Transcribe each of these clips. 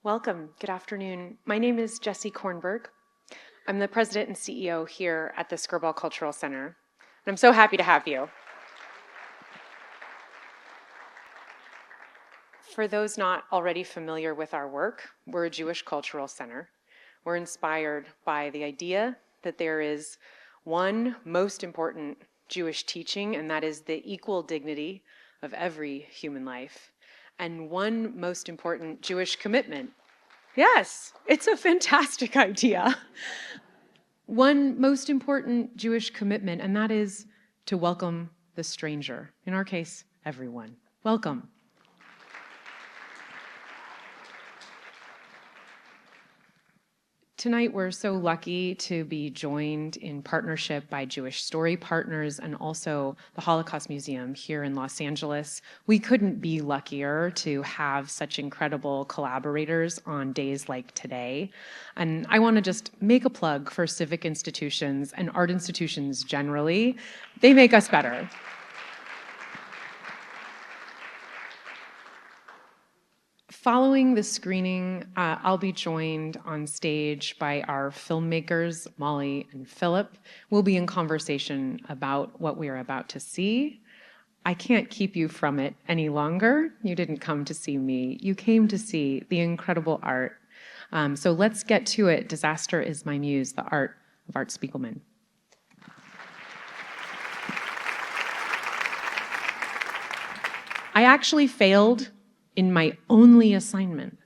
Welcome. Good afternoon. My name is Jessie Kornberg. I'm the president and CEO here at the Skirball Cultural Center, and I'm so happy to have you. For those not already familiar with our work, we're a Jewish cultural center. We're inspired by the idea that there is one most important Jewish teaching, and that is the equal dignity of every human life, and one most important Jewish commitment. Yes, it's a fantastic idea. One most important Jewish commitment, and that is to welcome the stranger. In our case, everyone. Welcome. Tonight, we're so lucky to be joined in partnership by Jewish Story Partners and also the Holocaust Museum here in Los Angeles. We couldn't be luckier to have such incredible collaborators on days like today. And I want to just make a plug for civic institutions and art institutions generally. They make us better. Following the screening, I'll be joined on stage by our filmmakers, Molly and Philip. We'll be in conversation about what we are about to see. I can't keep you from it any longer. You didn't come to see me. You came to see the incredible art. So let's get to it. Disaster is My Muse, the art of Art Spiegelman. I actually failed in my only assignment.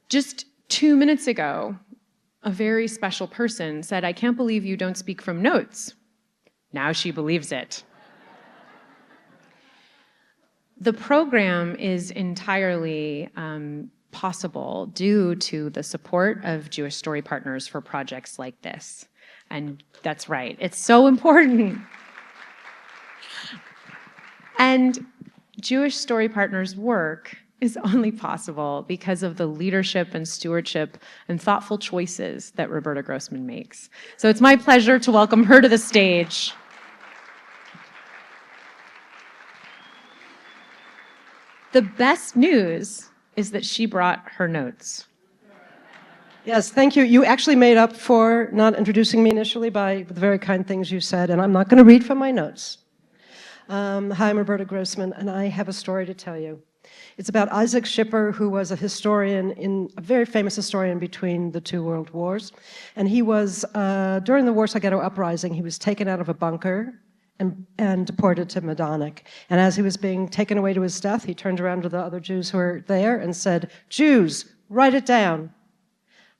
Just 2 minutes ago, a very special person said, "I can't believe you don't speak from notes." Now she believes it. The program is entirely possible due to the support of Jewish Story Partners for projects like this. And that's right, it's so important. And Jewish Story Partners' work is only possible because of the leadership and stewardship and thoughtful choices that Roberta Grossman makes. So it's my pleasure to welcome her to the stage. The best news is that she brought her notes. Yes, thank you. You actually made up for not introducing me initially by the very kind things you said, and I'm not going to read from my notes. Hi, I'm Roberta Grossman, and I have a story to tell you. It's about Isaac Schipper, who was a very famous historian between the two world wars. And he was, during the Warsaw Ghetto Uprising, he was taken out of a bunker and deported to Majdanek. And as he was being taken away to his death, he turned around to the other Jews who were there and said, "Jews, write it down."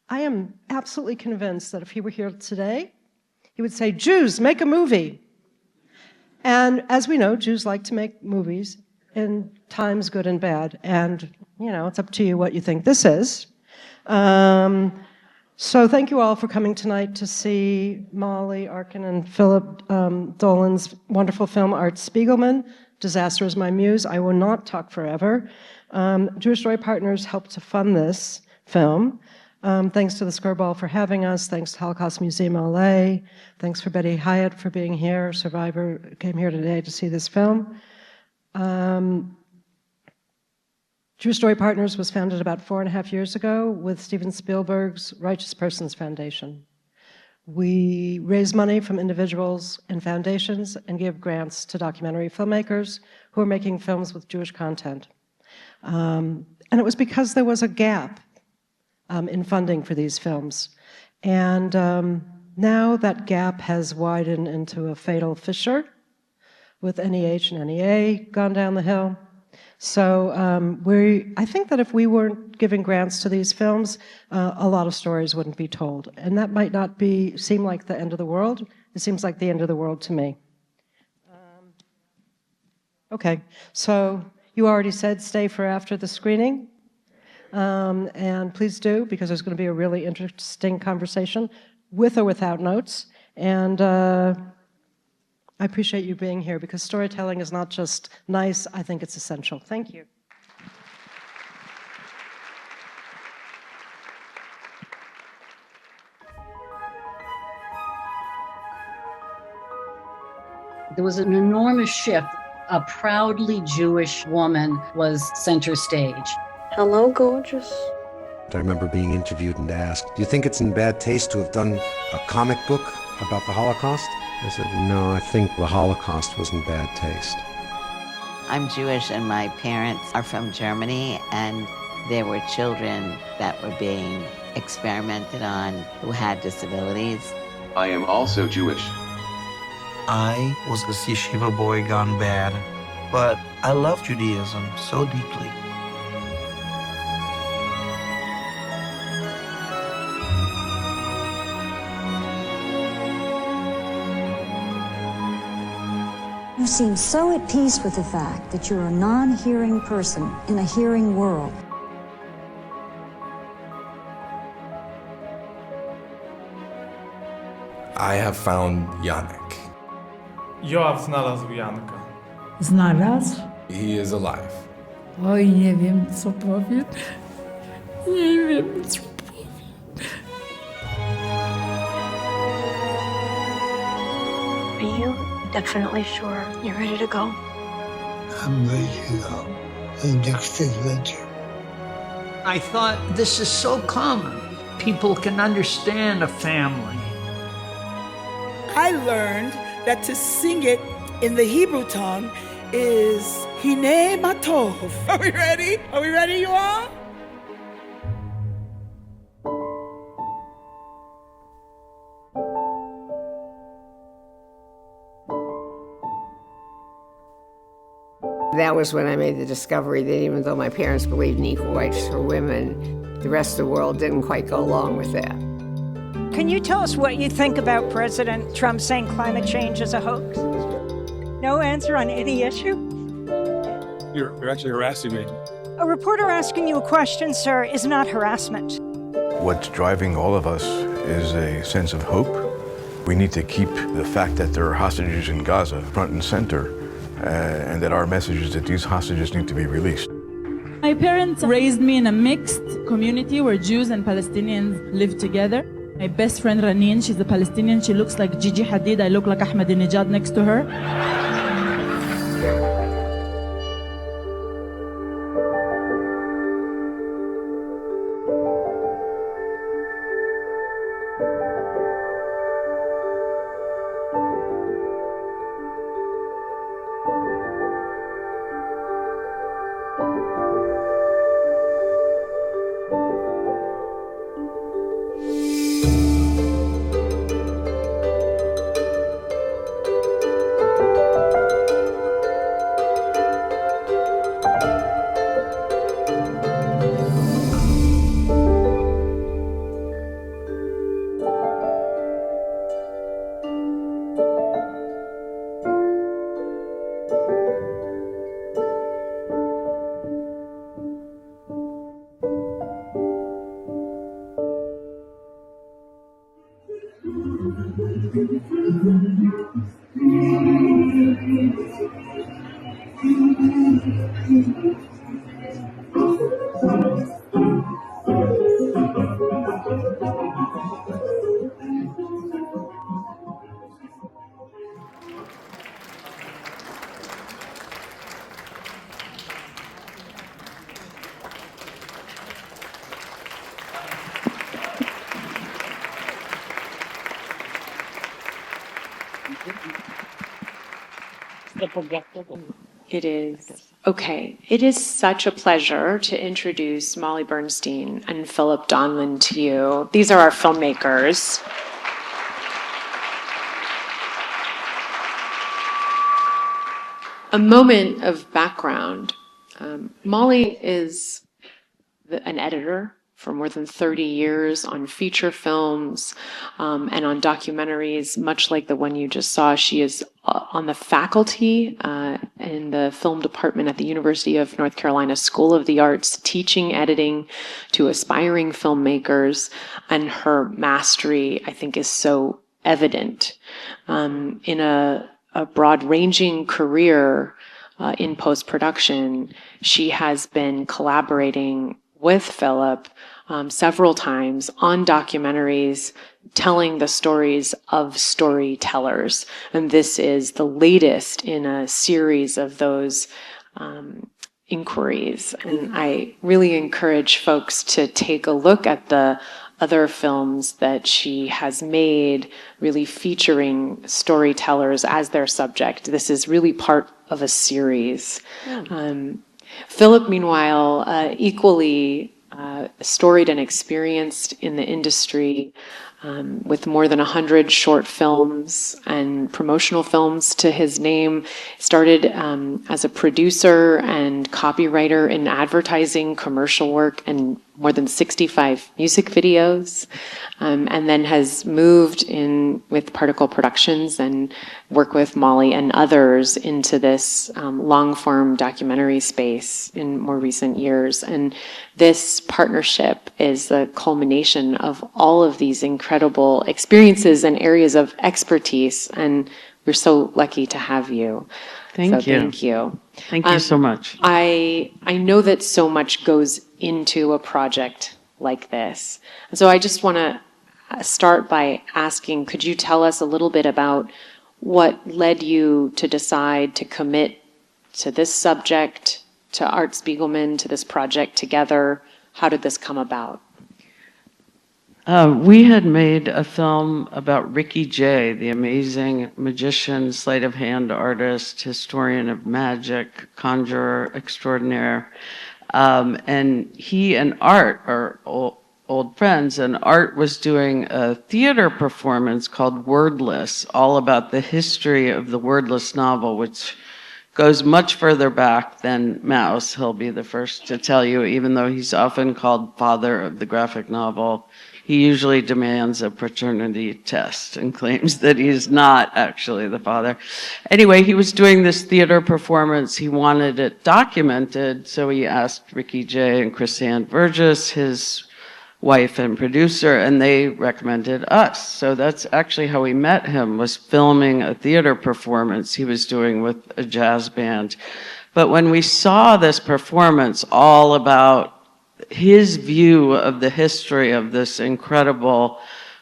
I am absolutely convinced that if he were here today, he would say, "Jews, make a movie." And as we know, Jews like to make movies in times good and bad. And, it's up to you what you think this is. So thank you all for coming tonight to see Molly Arkin and Philip Dolan's wonderful film, Art Spiegelman, Disaster is My Muse. I will not talk forever. Jewish Story Partners helped to fund this film. Thanks to the Skirball for having us. Thanks to Holocaust Museum LA. Thanks for Betty Hyatt for being here. Survivor came here today to see this film. Jewish Story Partners was founded about 4.5 years ago with Steven Spielberg's Righteous Persons Foundation. We raise money from individuals and foundations and give grants to documentary filmmakers who are making films with Jewish content. And it was because there was a gap in funding for these films. And now that gap has widened into a fatal fissure with NEH and NEA gone down the hill. So I think that if we weren't giving grants to these films, a lot of stories wouldn't be told. And that might not seem like the end of the world. It seems like the end of the world to me. Okay, so you already said stay for after the screening. And please do, because there's going to be a really interesting conversation with or without notes. And I appreciate you being here, because storytelling is not just nice, I think it's essential. Thank you. There was an enormous shift. A proudly Jewish woman was center stage. Hello, gorgeous. I remember being interviewed and asked, do you think it's in bad taste to have done a comic book about the Holocaust? I said, no, I think the Holocaust was in bad taste. I'm Jewish and my parents are from Germany, and there were children that were being experimented on who had disabilities. I am also Jewish. I was a yeshiva boy gone bad, but I love Judaism so deeply. You seem so at peace with the fact that you're a non-hearing person in a hearing world. I have found Yannick. Joab znalazł Janka. Znalazł? He is alive. Oj, nie wiem, co powiem. Nie wiem, co powiem. Are you definitely sure you're ready to go? I'm ready to go. The next adventure. I thought, this is so common. People can understand a family. I learned that to sing it in the Hebrew tongue is Hine Matov. Are we ready? Are we ready, you all? That was when I made the discovery that even though my parents believed in equal rights for women, the rest of the world didn't quite go along with that. Can you tell us what you think about President Trump saying climate change is a hoax? No answer on any issue? You're actually harassing me. A reporter asking you a question, sir, is not harassment. What's driving all of us is a sense of hope. We need to keep the fact that there are hostages in Gaza front and center, and that our message is that these hostages need to be released. My parents raised me in a mixed community where Jews and Palestinians live together. My best friend Ranin, she's a Palestinian. She looks like Gigi Hadid. I look like Ahmadinejad next to her. It is. Okay. It is such a pleasure to introduce Molly Bernstein and Philip Donlin to you. These are our filmmakers. A moment of background. Molly is an editor for more than 30 years on feature films and on documentaries, much like the one you just saw. She is on the faculty in the film department at the University of North Carolina School of the Arts, teaching editing to aspiring filmmakers, and her mastery, I think, is so evident. In a broad-ranging career in post-production, she has been collaborating with Philip several times on documentaries telling the stories of storytellers. And this is the latest in a series of those inquiries. And I really encourage folks to take a look at the other films that she has made, really featuring storytellers as their subject. This is really part of a series. Philip, meanwhile, equally storied and experienced in the industry, with more than 100 short films and promotional films to his name. Started as a producer and copywriter in advertising, commercial work, and more than 65 music videos, and then has moved in with Particle Productions and work with Molly and others into this long-form documentary space in more recent years. And this partnership is the culmination of all of these incredible experiences and areas of expertise, and we're so lucky to have you. Thank you. Thank you. Thank you so much. I know that so much goes into a project like this. And so I just want to start by asking, could you tell us a little bit about what led you to decide to commit to this subject, to Art Spiegelman, to this project together? How did this come about? We had made a film about Ricky Jay, the amazing magician, sleight of hand artist, historian of magic, conjurer extraordinaire. And he and Art are old friends, and Art was doing a theater performance called Wordless, all about the history of the wordless novel, which goes much further back than Mouse. He'll be the first to tell you, even though he's often called father of the graphic novel. He usually demands a paternity test and claims that he's not actually the father. Anyway, he was doing this theater performance. He wanted it documented, so he asked Ricky Jay and Chrisanne Burgess, his wife and producer, and they recommended us. So that's actually how we met him, was filming a theater performance he was doing with a jazz band. But when we saw this performance all about his view of the history of this incredible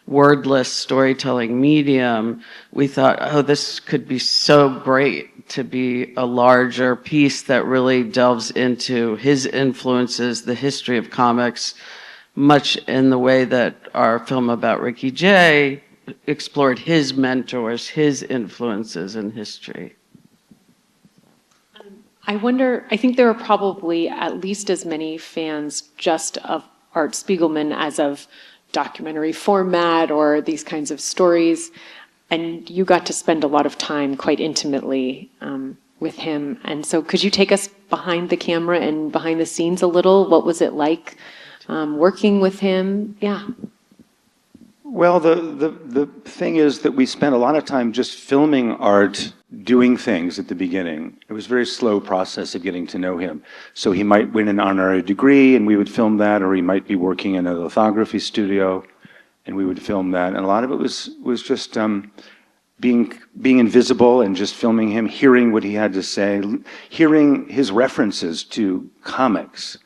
wordless storytelling medium, we thought, oh, this could be so great to be a larger piece that really delves into his influences, the history of comics, much in the way that our film about Ricky Jay explored his mentors, his influences in history. I wonder, I think there are probably at least as many fans just of Art Spiegelman as of documentary format or these kinds of stories. And you got to spend a lot of time quite intimately with him. And so could you take us behind the camera and behind the scenes a little? What was it like working with him? Yeah. Well, the thing is that we spent a lot of time just filming Art doing things at the beginning. It was a very slow process of getting to know him. So he might win an honorary degree and we would film that, or he might be working in a lithography studio and we would film that. And a lot of it was just being invisible and just filming him, hearing what he had to say, hearing his references to comics.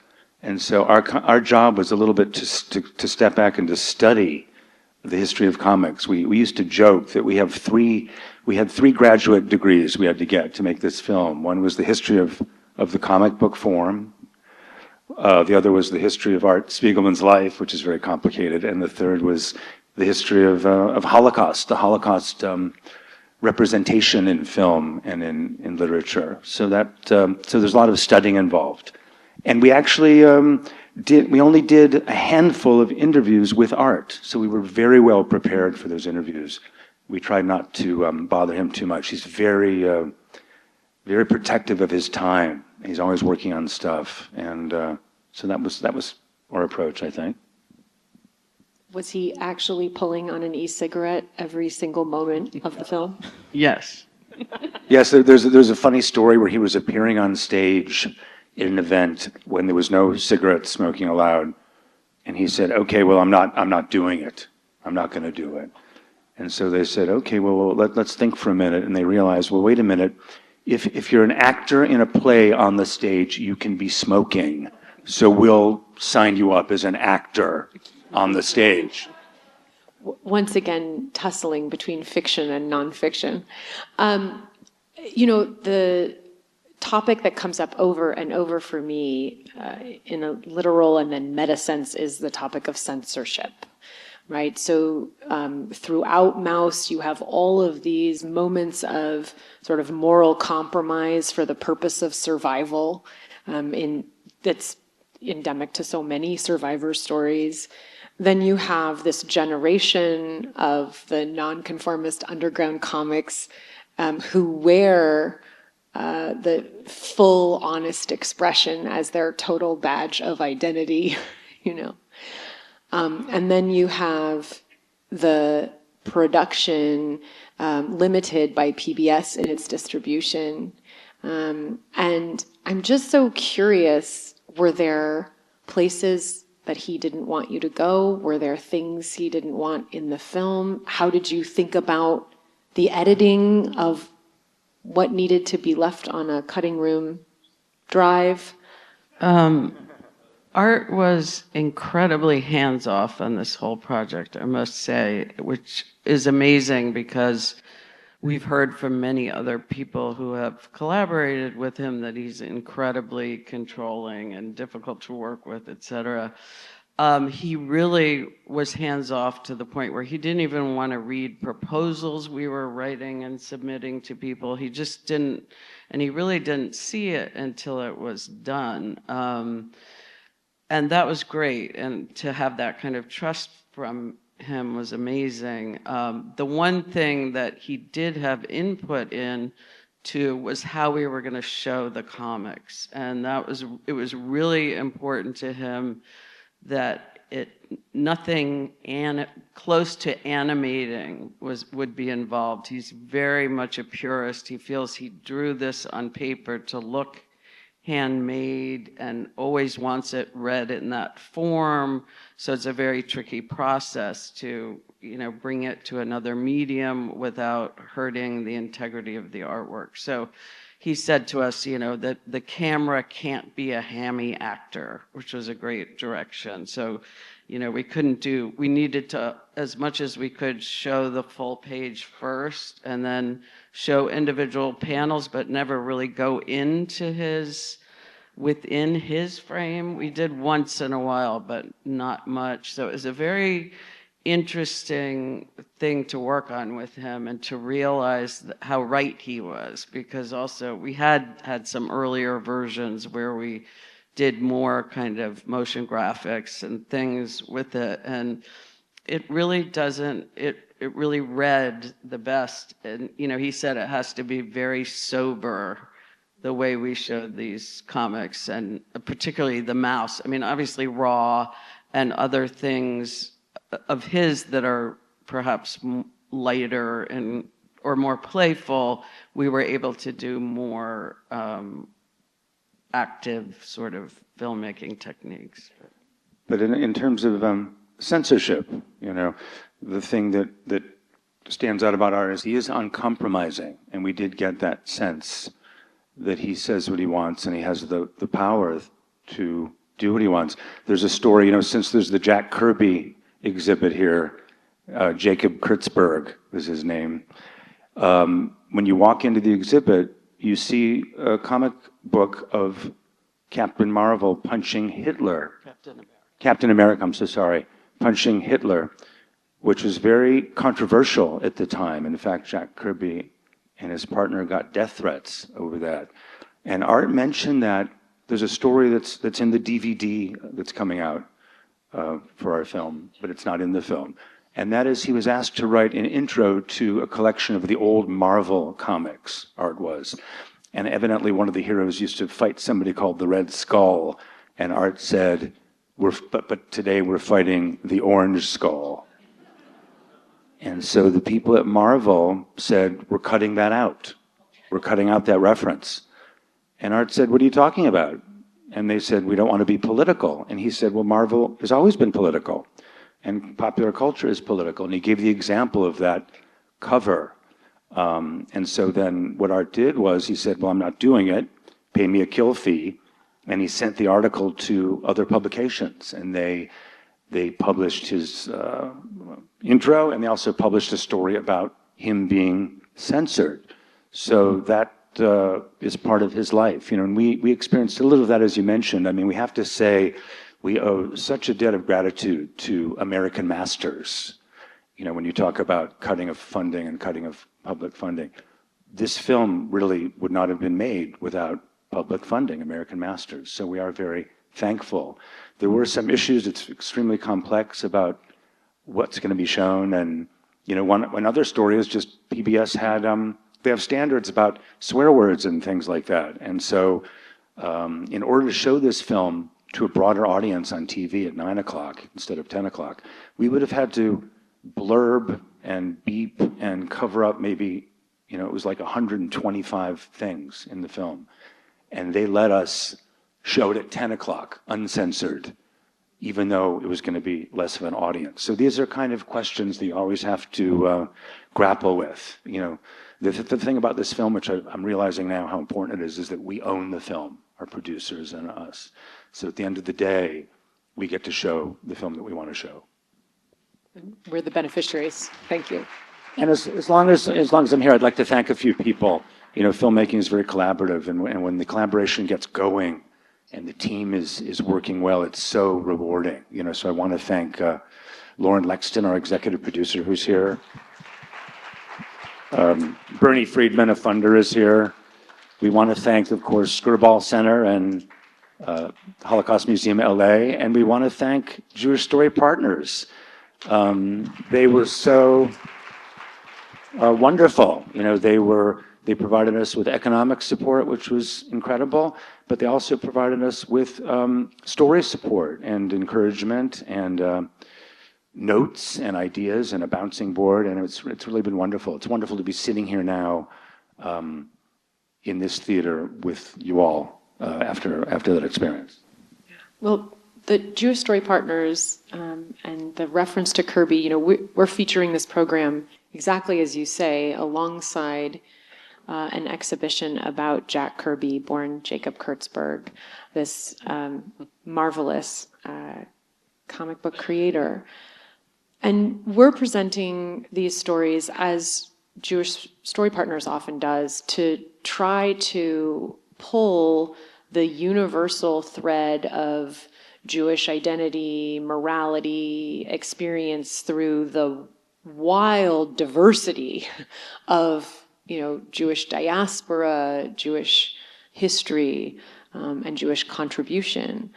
And so our job was a little bit to step back and to study the history of comics. We used to joke that we had three graduate degrees we had to get to make this film. One was the history of the comic book form. The other was the history of Art Spiegelman's life, which is very complicated. And the third was the history of Holocaust, the Holocaust representation in film and in literature. So there's a lot of studying involved. And we actually we only did a handful of interviews with Art, so we were very well prepared for those interviews. We tried not to bother him too much. He's very, very protective of his time. He's always working on stuff, and so that was our approach, I think. Was he actually pulling on an e-cigarette every single moment of the film? Yes. Yes, there's a funny story where he was appearing on stage in an event when there was no cigarette smoking allowed, and he said, "Okay, well, I'm not doing it. I'm not going to do it." And so they said, "Okay, well, let's think for a minute." And they realized, well, wait a minute. If you're an actor in a play on the stage, you can be smoking. So we'll sign you up as an actor on the stage. Once again, tussling between fiction and nonfiction. You know, topic that comes up over and over for me in a literal and then meta sense is the topic of censorship, right? So throughout Mouse, you have all of these moments of sort of moral compromise for the purpose of survival that's endemic to so many survivor stories. Then you have this generation of the nonconformist underground comics who wear the full honest expression as their total badge of identity, you know. And then you have the production limited by PBS in its distribution. And I'm just so curious, were there places that he didn't want you to go? Were there things he didn't want in the film? How did you think about the editing of what needed to be left on a cutting room drive? Art was incredibly hands-off on this whole project, I must say, which is amazing because we've heard from many other people who have collaborated with him that he's incredibly controlling and difficult to work with, etc. He really was hands-off to the point where he didn't even want to read proposals we were writing and submitting to people. He just didn't, and he really didn't see it until it was done. And that was great, and to have that kind of trust from him was amazing. The one thing that he did have input in to was how we were going to show the comics, and it was really important to him that nothing close to animating would be involved. He's very much a purist. He feels he drew this on paper to look handmade and always wants it read in that form. So it's a very tricky process to, bring it to another medium without hurting the integrity of the artwork. So he said to us, that the camera can't be a hammy actor, which was a great direction. So, we needed to, as much as we could, show the full page first and then show individual panels, but never really go into within his frame. We did once in a while, but not much. So it was a very interesting thing to work on with him and to realize how right he was, because also we had some earlier versions where we did more kind of motion graphics and things with it, and it really doesn't, it really read the best. And he said it has to be very sober, the way we showed these comics, and particularly the mouse. I mean, obviously Raw and other things of his that are perhaps lighter or more playful, we were able to do more active sort of filmmaking techniques. But in terms of censorship, the thing that stands out about Art is he is uncompromising, and we did get that sense that he says what he wants and he has the power to do what he wants. There's a story, since there's the Jack Kirby exhibit here, Jacob Kurtzberg was his name. When you walk into the exhibit, you see a comic book of Captain Marvel punching Hitler. Captain America, I'm so sorry, punching Hitler, which was very controversial at the time. In fact, Jack Kirby and his partner got death threats over that. And Art mentioned that there's a story that's in the DVD that's coming out for our film, but it's not in the film. And that is, he was asked to write an intro to a collection of the old Marvel comics, Art was. And evidently one of the heroes used to fight somebody called the Red Skull. And Art said, but today we're fighting the Orange Skull. And so the people at Marvel said, we're cutting that out. We're cutting out that reference. And Art said, what are you talking about? And they said, we don't want to be political. And he said, well, Marvel has always been political, and popular culture is political. And he gave the example of that cover. And so then what Art did was he said, well, I'm not doing it. Pay me a kill fee. And he sent the article to other publications. And they published his intro, and they also published a story about him being censored. So that is part of his life, you know, and we experienced a little of that, as you mentioned. I mean, we have to say we owe such a debt of gratitude to American masters. You know, when you talk about cutting of funding and cutting of public funding, this film really would not have been made without public funding, American masters. So we are very thankful. There were some issues, it's extremely complex about what's going to be shown. And, you know, one other story is just PBS had, they have standards about swear words and things like that. And so in order to show this film to a broader audience on TV at 9 o'clock instead of 10 o'clock, we would have had to blurb and beep and cover up maybe, you know, it was like 125 things in the film. And they let us show it at 10 o'clock, uncensored, even though it was going to be less of an audience. So these are kind of questions that you always have to grapple with. You know, the thing about this film, which I'm realizing now how important it is that we own the film, our producers and us. So at the end of the day, we get to show the film that we want to show. We're the beneficiaries. Thank you. And as long as I'm here, I'd like to thank a few people. You know, filmmaking is very collaborative, and when the collaboration gets going and the team is working well, it's so rewarding. You know, so I want to thank Lauren Lexton, our executive producer, who's here. Bernie Friedman, a funder, is here. We want to thank, of course, Skirball Center and Holocaust Museum LA, and we want to thank Jewish Story Partners. They were so wonderful. You know, they provided us with economic support, which was incredible, but they also provided us with story support and encouragement and notes and ideas and a bouncing board, and it's really been wonderful. It's wonderful to be sitting here now in this theater with you all after that experience. Well, the Jewish Story Partners and the reference to Kirby, you know, we're featuring this program exactly as you say, alongside an exhibition about Jack Kirby, born Jacob Kurtzberg, this marvelous comic book creator. And we're presenting these stories, as Jewish Story Partners often does, to try to pull the universal thread of Jewish identity, morality, experience through the wild diversity of, you know, Jewish diaspora, Jewish history, and Jewish contribution.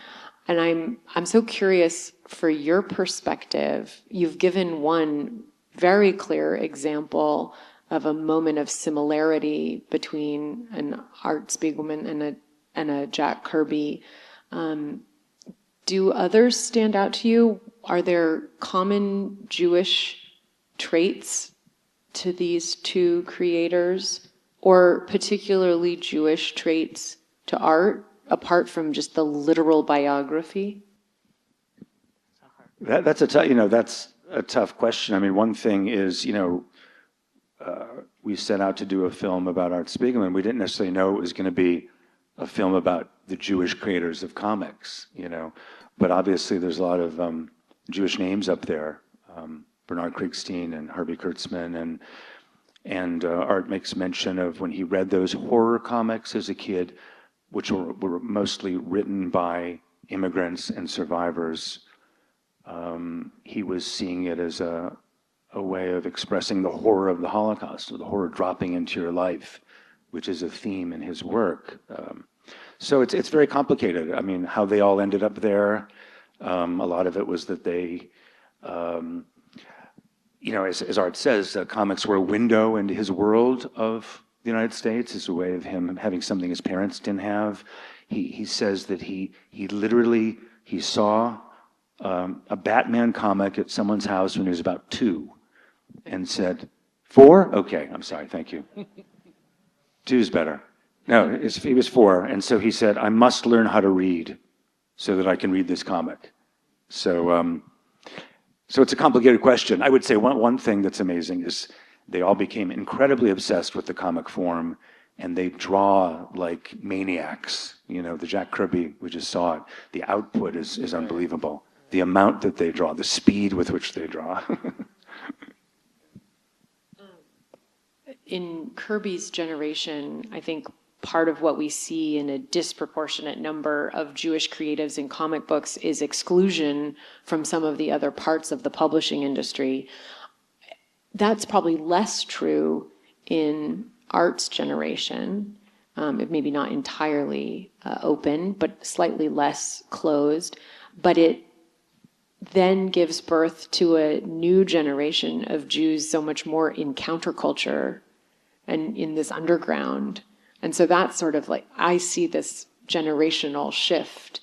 And I'm so curious for your perspective. You've given one very clear example of a moment of similarity between an Art Spiegelman and a Jack Kirby. Do others stand out to you? Are there common Jewish traits to these two creators, or particularly Jewish traits to art, apart from just the literal biography? That's a tough question. I mean, one thing is, you know, we set out to do a film about Art Spiegelman. We didn't necessarily know it was going to be a film about the Jewish creators of comics, you know. But obviously, there's a lot of Jewish names up there. Bernard Krigstein and Harvey Kurtzman, and Art makes mention of when he read those horror comics as a kid, which were mostly written by immigrants and survivors. He was seeing it as a way of expressing the horror of the Holocaust, or the horror dropping into your life, which is a theme in his work. So it's very complicated. I mean, how they all ended up there. A lot of it was that they, you know, as Art says, comics were a window into his world of the United States. It's a way of him having something his parents didn't have. He says that he literally saw a Batman comic at someone's house when he was about 2 and said, 4? Okay, I'm sorry, thank you. 2's better. No, he was 4, and so he said, I must learn how to read so that I can read this comic. So it's a complicated question. I would say one thing that's amazing is they all became incredibly obsessed with the comic form, and they draw like maniacs. You know, the Jack Kirby, we just saw it. The output is unbelievable. The amount that they draw, the speed with which they draw. in Kirby's generation, I think part of what we see in a disproportionate number of Jewish creatives in comic books is exclusion from some of the other parts of the publishing industry. That's probably less true in Art's generation. Maybe not entirely open, but slightly less closed. But it then gives birth to a new generation of Jews so much more in counterculture and in this underground. And so that's sort of like, I see this generational shift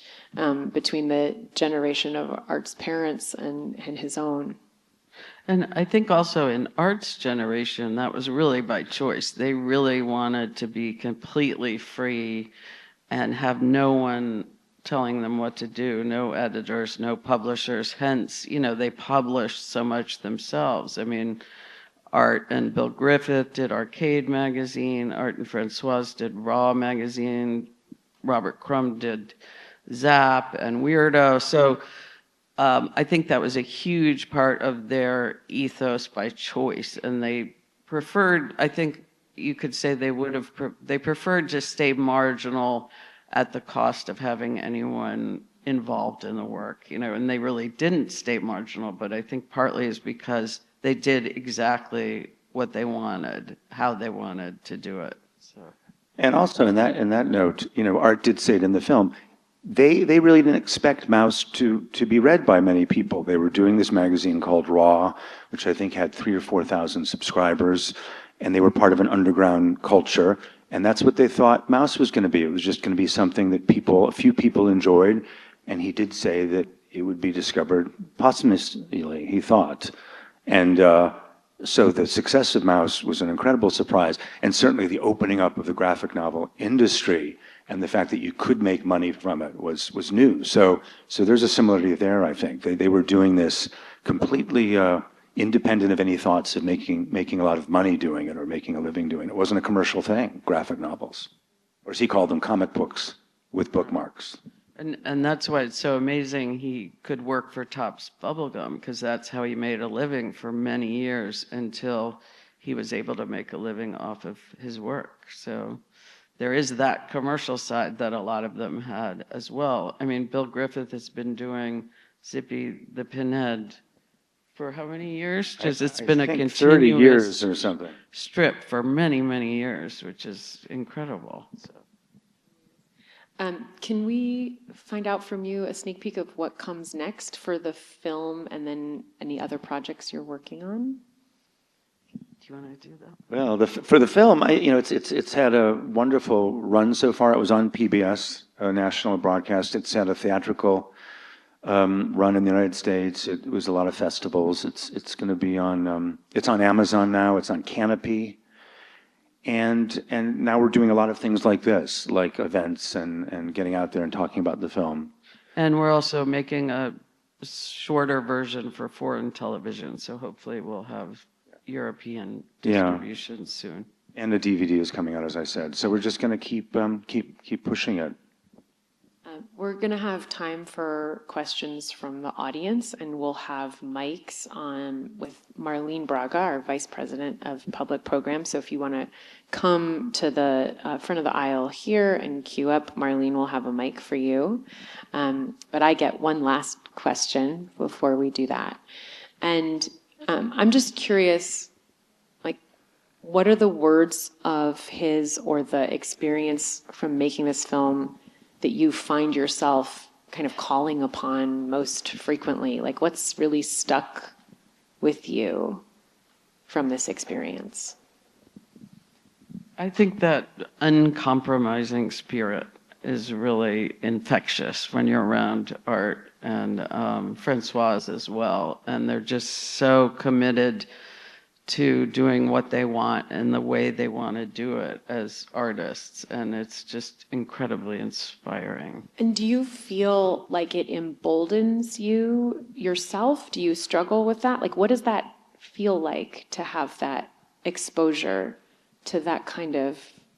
between the generation of Art's parents and his own. And I think also in Art's generation, that was really by choice. They really wanted to be completely free and have no one telling them what to do, no editors, no publishers. Hence, you know, they published so much themselves. I mean, Art and Bill Griffith did Arcade magazine, Art and Françoise did Raw magazine, Robert Crumb did Zap and Weirdo. So I think that was a huge part of their ethos by choice. And they preferred, I think you could say they preferred to stay marginal at the cost of having anyone involved in the work, you know, and they really didn't stay marginal, but I think partly is because they did exactly what they wanted, how they wanted to do it. So. And also in that note, you know, Art did say it in the film, they really didn't expect Mouse to be read by many people. They were doing this magazine called Raw, which I think had 3,000 or 4,000 subscribers, and they were part of an underground culture. And that's what they thought Mouse was going to be. It was just going to be something that a few people enjoyed. And he did say that it would be discovered posthumously, he thought. And so the success of Mouse was an incredible surprise. And certainly the opening up of the graphic novel industry and the fact that you could make money from it was new. So there's a similarity there, I think. They were doing this completely independent of any thoughts of making a lot of money doing it or making a living doing it. It wasn't a commercial thing, graphic novels. Or as he called them, comic books with bookmarks. And that's why it's so amazing he could work for Topps Bubblegum, because that's how he made a living for many years until he was able to make a living off of his work. So there is that commercial side that a lot of them had as well. I mean, Bill Griffith has been doing Zippy the Pinhead for how many years? Because it's been a continuous 30 years or something. Strip for many, many years, which is incredible. So. Can we find out from you a sneak peek of what comes next for the film and then any other projects you're working on? Do you want to do that? Well, for the film, it's had a wonderful run so far. It was on PBS, a national broadcast. It's had a theatrical run in the United States. It was a lot of festivals. It's going to be on. It's on Amazon now. It's on Canopy. And now we're doing a lot of things like this, like events and getting out there and talking about the film. And we're also making a shorter version for foreign television, so hopefully we'll have European distribution soon. And the DVD is coming out, as I said. So we're just going to keep pushing it. We're going to have time for questions from the audience, and we'll have mics on with Marlene Braga, our Vice President of Public Programs. So if you want to come to the front of the aisle here and queue up, Marlene will have a mic for you. But I get one last question before we do that. And I'm just curious, like, what are the words of his or the experience from making this film that you find yourself kind of calling upon most frequently? Like, what's really stuck with you from this experience? I think that uncompromising spirit is really infectious when you're around Art and Françoise as well. And they're just so committed to doing what they want and the way they want to do it as artists. And it's just incredibly inspiring. And do you feel like it emboldens you yourself? Do you struggle with that? Like, what does that feel like to have that exposure to that kind of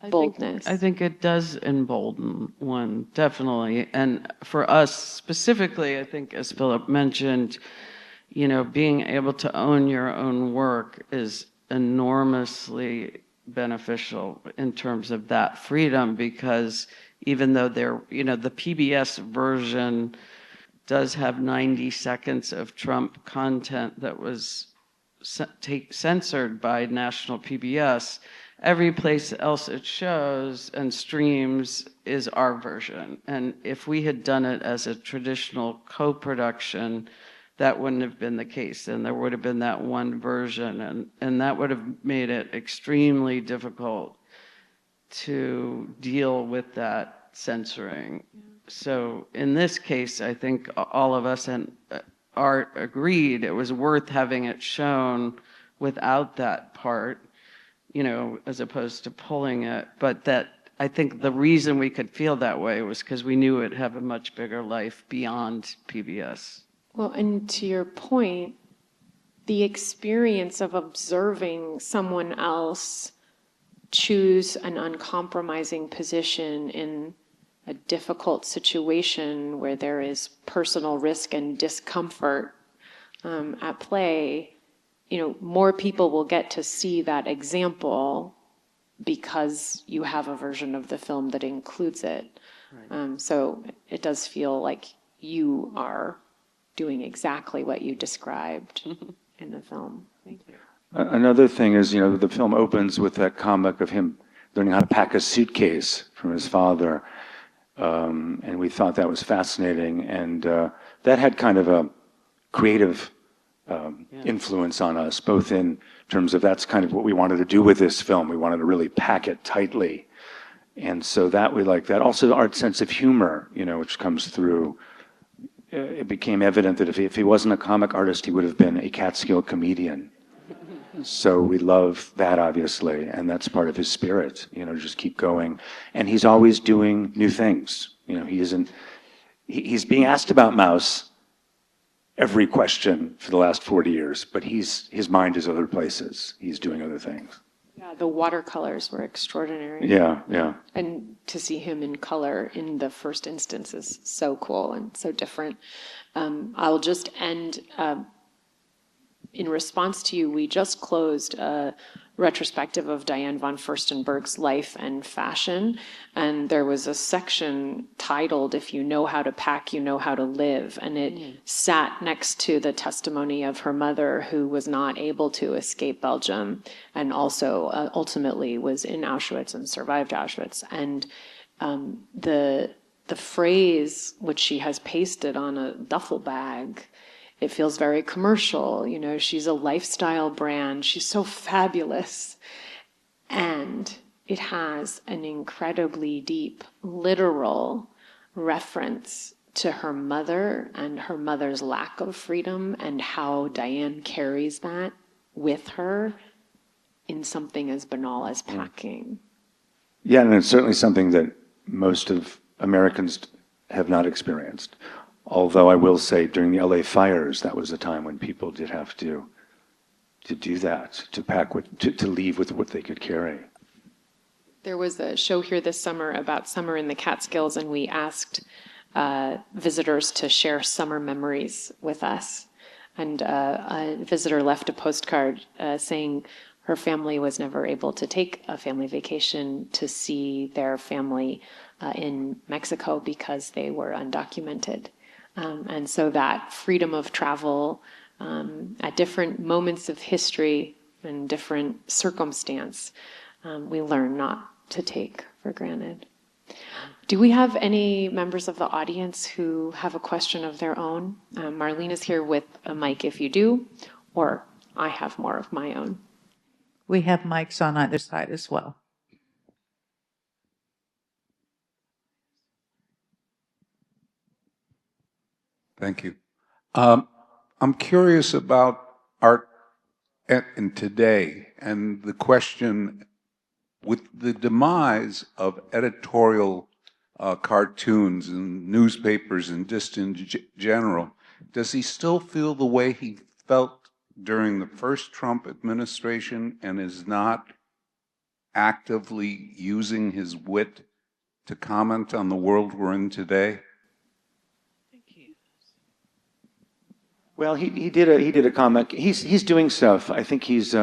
boldness? I think it does embolden one, definitely. And for us specifically, I think, as Philip mentioned, being able to own your own work is enormously beneficial in terms of that freedom, because even though the PBS version does have 90 seconds of Trump content that was censored by national PBS, every place else it shows and streams is our version. And if we had done it as a traditional co-production, that wouldn't have been the case. And there would have been that one version. And that would have made it extremely difficult to deal with that censoring. So in this case, I think all of us and Art agreed it was worth having it shown without that part, as opposed to pulling it. But that I think the reason we could feel that way was because we knew it'd have a much bigger life beyond PBS. Well, and to your point, the experience of observing someone else choose an uncompromising position in a difficult situation where there is personal risk and discomfort at play, more people will get to see that example because you have a version of the film that includes it. Right. So it does feel like you are doing exactly what you described in the film. Thank you. Another thing is, the film opens with that comic of him learning how to pack a suitcase from his father. And we thought that was fascinating. And that had kind of a creative influence on us, both in terms of that's kind of what we wanted to do with this film. We wanted to really pack it tightly. And so that we like that. Also, Art's sense of humor, which comes through. It became evident that if he wasn't a comic artist, he would have been a Catskill comedian. So we love that, obviously, and that's part of his spirit, just keep going. And he's always doing new things. He's being asked about Mouse every question for the last 40 years, but his mind is other places. He's doing other things. Yeah, the watercolors were extraordinary. Yeah. And to see him in color in the first instance is so cool and so different. I'll just end in response to you. We just closed a retrospective of Diane von Furstenberg's life and fashion, and there was a section titled "If You Know How to Pack, You Know How to Live," and it sat next to the testimony of her mother, who was not able to escape Belgium and also ultimately was in Auschwitz and survived Auschwitz. And the phrase, which she has pasted on a duffel bag, it feels very commercial. She's a lifestyle brand. She's so fabulous. And it has an incredibly deep, literal reference to her mother and her mother's lack of freedom and how Diane carries that with her in something as banal as packing. Yeah, and it's certainly something that most of Americans have not experienced. Although I will say during the LA fires, that was a time when people did have to do that, to pack to leave with what they could carry. There was a show here this summer about summer in the Catskills, and we asked visitors to share summer memories with us. And a visitor left a postcard saying her family was never able to take a family vacation to see their family in Mexico because they were undocumented. And so that freedom of travel at different moments of history and different circumstance, we learn not to take for granted. Do we have any members of the audience who have a question of their own? Marlene is here with a mic if you do, or I have more of my own. We have mics on either side as well. Thank you. I'm curious about art in today and the question, with the demise of editorial cartoons and newspapers and just in general, does he still feel the way he felt during the first Trump administration and is not actively using his wit to comment on the world we're in today? Well, he did a comic. He's doing stuff. I think he's.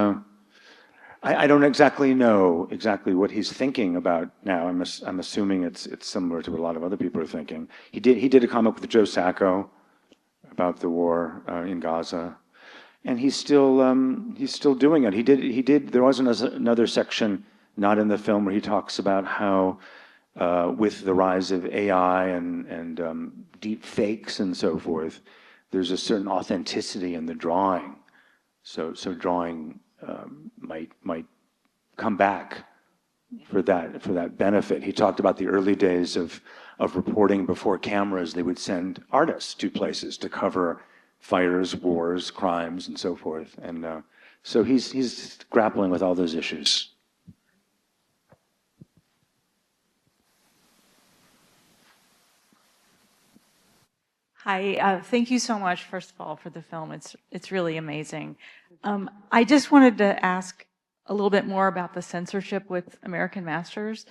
I don't exactly know exactly what he's thinking about now. I'm assuming it's similar to what a lot of other people are thinking. He did a comic with Joe Sacco about the war in Gaza, and he's still doing it. He did. There was another section not in the film where he talks about how with the rise of AI and deep fakes and so forth, there's a certain authenticity in the drawing. So drawing might come back for that benefit. He talked about the early days of reporting before cameras. They would send artists to places to cover fires, wars, crimes, and so forth. And so he's grappling with all those issues. Hi, thank you so much, first of all, for the film. It's really amazing. I just wanted to ask a little bit more about the censorship with American Masters.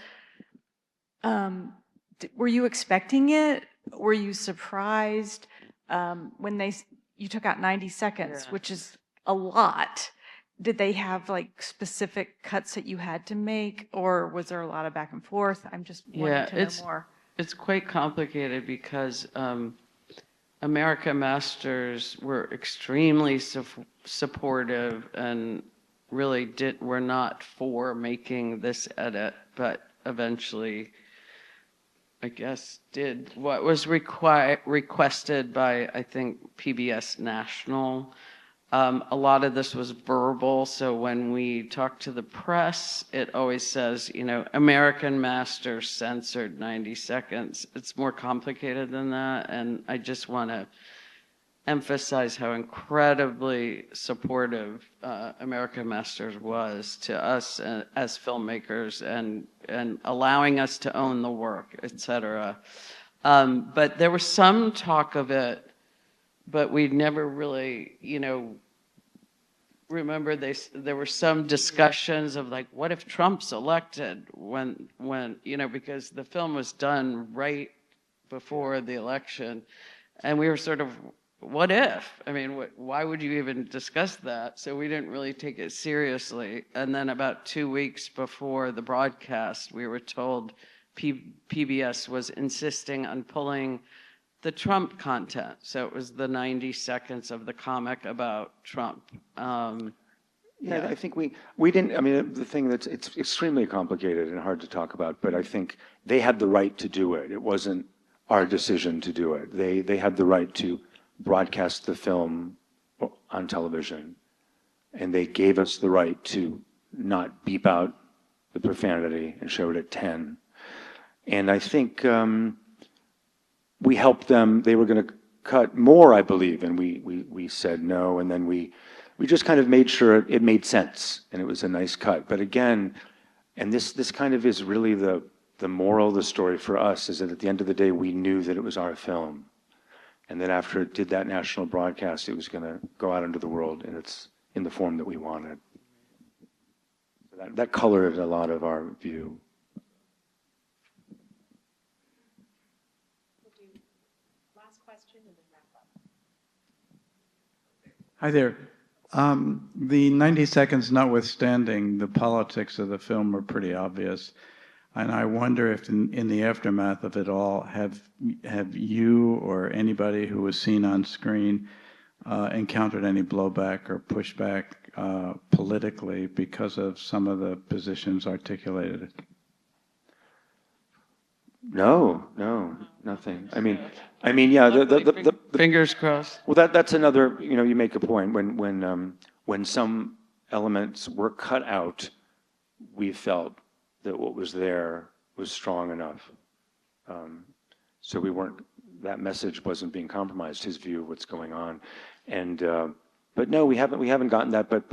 Were you expecting it? Were you surprised when you took out 90 seconds, which is a lot? Did they have like specific cuts that you had to make, or was there a lot of back and forth? I'm just wanting to know more. It's quite complicated because America Masters were extremely supportive and really were not for making this edit, but eventually, I guess, did what was requested by, I think, PBS National. A lot of this was verbal, so when we talk to the press, it always says, American Masters censored 90 seconds. It's more complicated than that, and I just want to emphasize how incredibly supportive American Masters was to us as filmmakers and allowing us to own the work, etc. But there was some talk of it, but we never really, remember there were some discussions of like, what if Trump's elected when because the film was done right before the election, and we were sort of, what if? I mean, why would you even discuss that? So we didn't really take it seriously. And then about 2 weeks before the broadcast, we were told PBS was insisting on pulling the Trump content. So it was the 90 seconds of the comic about Trump. Yeah, I think we didn't, I mean, the thing it's extremely complicated and hard to talk about, but I think they had the right to do it. It wasn't our decision to do it. They had the right to broadcast the film on television, and they gave us the right to not beep out the profanity and show it at 10. And I think we helped them. They were going to cut more, I believe, and we said no, and then we just kind of made sure it made sense, and it was a nice cut. But again, and this kind of is really the moral of the story for us, is that at the end of the day, we knew that it was our film, and that after it did that national broadcast, it was going to go out into the world, and it's in the form that we wanted. That colored a lot of our view. Hi there. The 90 seconds notwithstanding, the politics of the film are pretty obvious. And I wonder if in the aftermath of it all, have you or anybody who was seen on screen encountered any blowback or pushback politically because of some of the positions articulated? No, nothing. I mean, yeah. The fingers crossed. Well, that's another. You make a point. When some elements were cut out, we felt that what was there was strong enough. So we weren't. That message wasn't being compromised. His view of what's going on, and but no, we haven't gotten that. But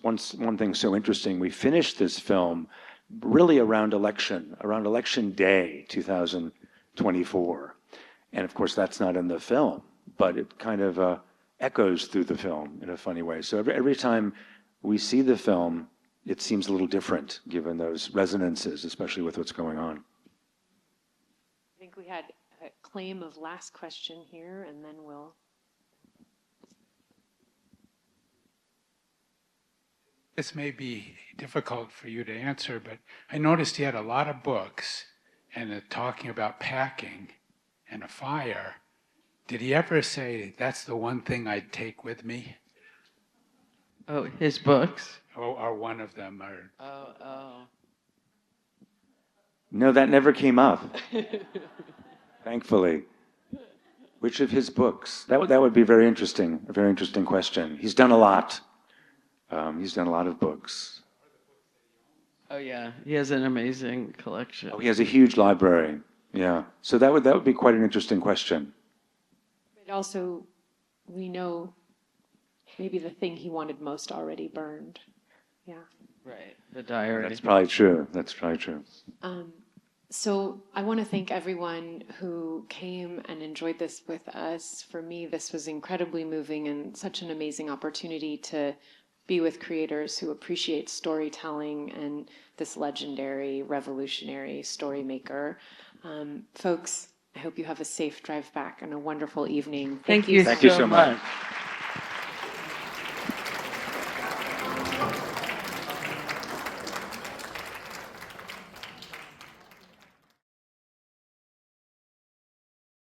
one thing so interesting. We finished this film really around election day 2024, and of course that's not in the film, but it kind of echoes through the film in a funny way. So every time we see the film, it seems a little different given those resonances, especially with what's going on. I think we had a claim of last question here, and then we'll. this may be difficult for you to answer, but I noticed he had a lot of books and talking about packing and a fire. Did he ever say, that's the one thing I'd take with me? Oh, his books? Or one of them? Or... Oh. No, that never came up. Thankfully. Which of his books? That would be very interesting, a very interesting question. He's done a lot. He's done a lot of books. Oh yeah, he has an amazing collection. Oh, he has a huge library. Yeah. So that would be quite an interesting question. But also, we know maybe the thing he wanted most already burned. Yeah. Right. The diary. That's probably true. That's probably true. So I want to thank everyone who came and enjoyed this with us. For me, this was incredibly moving and such an amazing opportunity to be with creators who appreciate storytelling and this legendary, revolutionary story maker. Folks, I hope you have a safe drive back and a wonderful evening. Thank you so much.